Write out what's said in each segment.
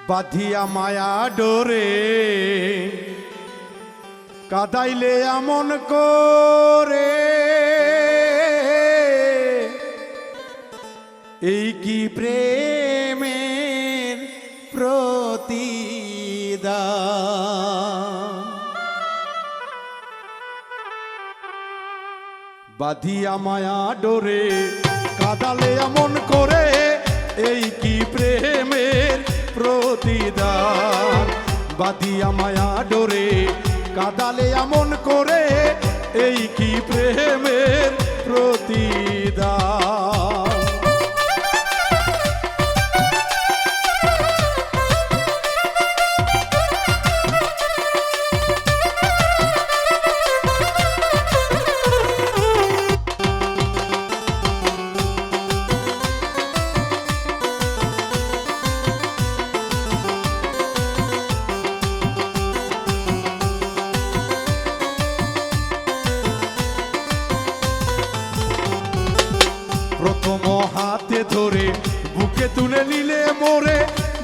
বাঁধিয়া মায়া ডোরে কাদাইলে এমন করে, এই কি প্রেমের প্রতিদান। বাঁধিয়া মায়া ডোরে কাদালে এমন করে, এই কি প্রেমের প্রতিদান। বাঁধিয়া মায়া ডোরে কাদালে এমন করে, এই কি প্রেমের প্রতিদান। প্রথম হাতে ধরে বুকে তুলে নিলে মোরে,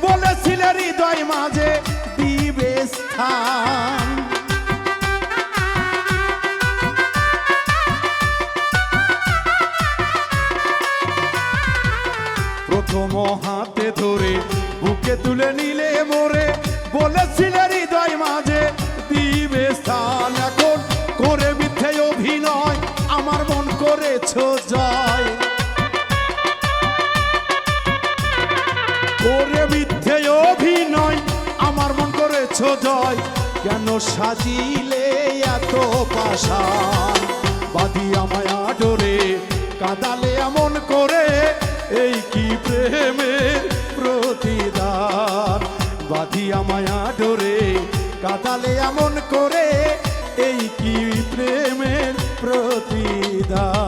বলেছিলে হৃদয় মাঝে দিবে স্থান। প্রথম হাতে ধরে বুকে তুলে নিলে মোরে, বলেছিলে হৃদয় মাঝে দিবে স্থান। এখন করে মিথ্যে অভিনয় আমার মন করেছো জয়, করে মিথ্যে অভিনয় আমার মন করেছো জয়। কেন সাজিলে এত পাষাণ, বাঁধিয়া মায়া ডোরে কাদালে এমন করে, এই কি প্রেমের প্রতিদান। বাঁধিয়া মায়া ডোরে কাদালে এমন করে, এই কি প্রেমের প্রতিদান।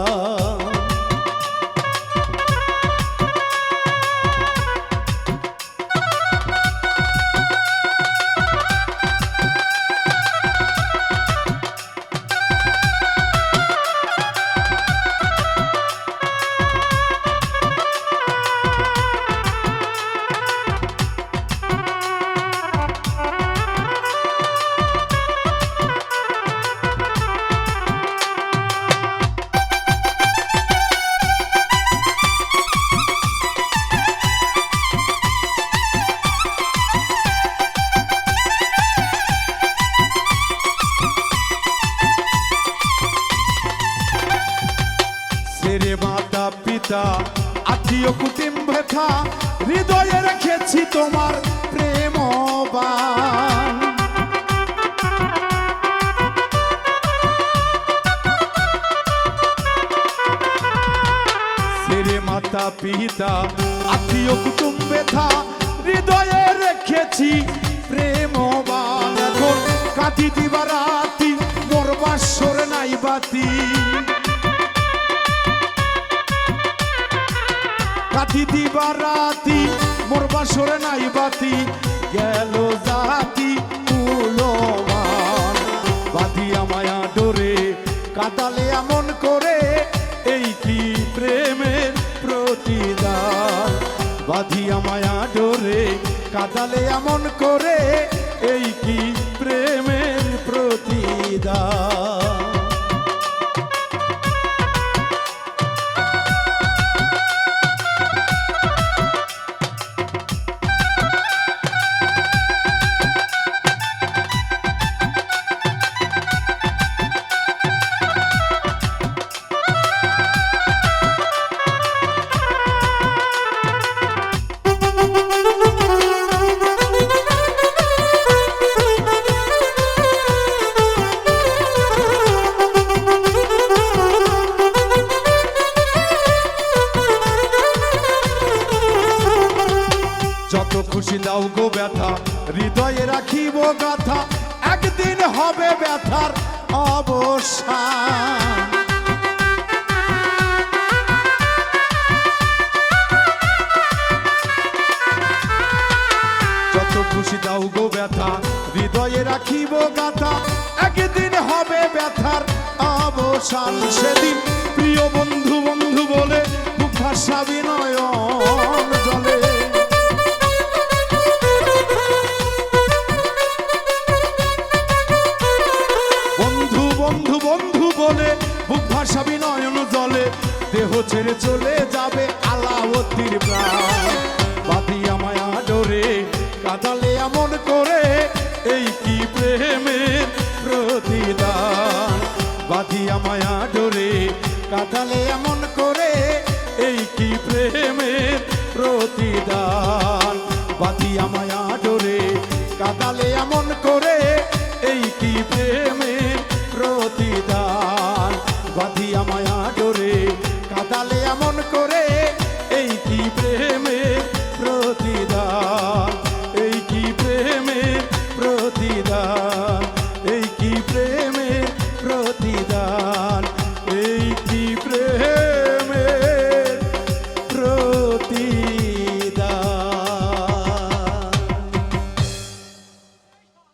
মাতা পিতা আত্মীয় কুটুম ব্যথা, হৃদয়ে রেখেছি তোমার প্রেমবাণ। সেরে মাতা পিতা আত্মীয় কুটুম ব্যথা, হৃদয়ে রেখেছি প্রেমবাণ। এখন কাঁদি দিবা রাতি মোর বাসর নাই বাতি, কাঁদি দিবা রাতি মোর বাসরে নাই বাতি। গেল জাতি কুলমান, বাঁধিয়া মায়া ডোরে কাদালে এমন করে, এই কি প্রেমের প্রতিদান। বাঁধিয়া মায়া ডোরে কাদালে এমন করে, এই কি প্রেমের প্রতিদান। যত খুশি দাও গো ব্যথা, হৃদয়ে রাখিব গাথা, একদিন হবে ব্যথার অবসান। যত খুশি দাও গো ব্যথা, হৃদয়ে রাখিব গাথা, একদিন হবে ব্যথার অবসান। সেদিন প্রিয় বন্ধু বন্ধু বলে মুখ ভাসাবি নয়ন জলে, চলে যাবে আলাওতির প্রাণ। বাঁধিয়া মায়া ডোরে কাঁদালে এমন করে, এই কি প্রেমের প্রতিদান। বাঁধিয়া মায়া ডোরে কাঁদালে এমন করে, এই কি প্রেমের প্রতিদান। বাঁধিয়া মায়া ডোরে কাঁদালে এমন করে, এই কি প্রেমের প্রতিদান। বাঁধিয়া মায়া ডোরে কাঁদালে এমন করে, এই কি প্রেমের প্রতিদান। এই কি প্রেমের প্রতিদান, এই কি প্রেমের প্রতিদান, এই কি প্রেম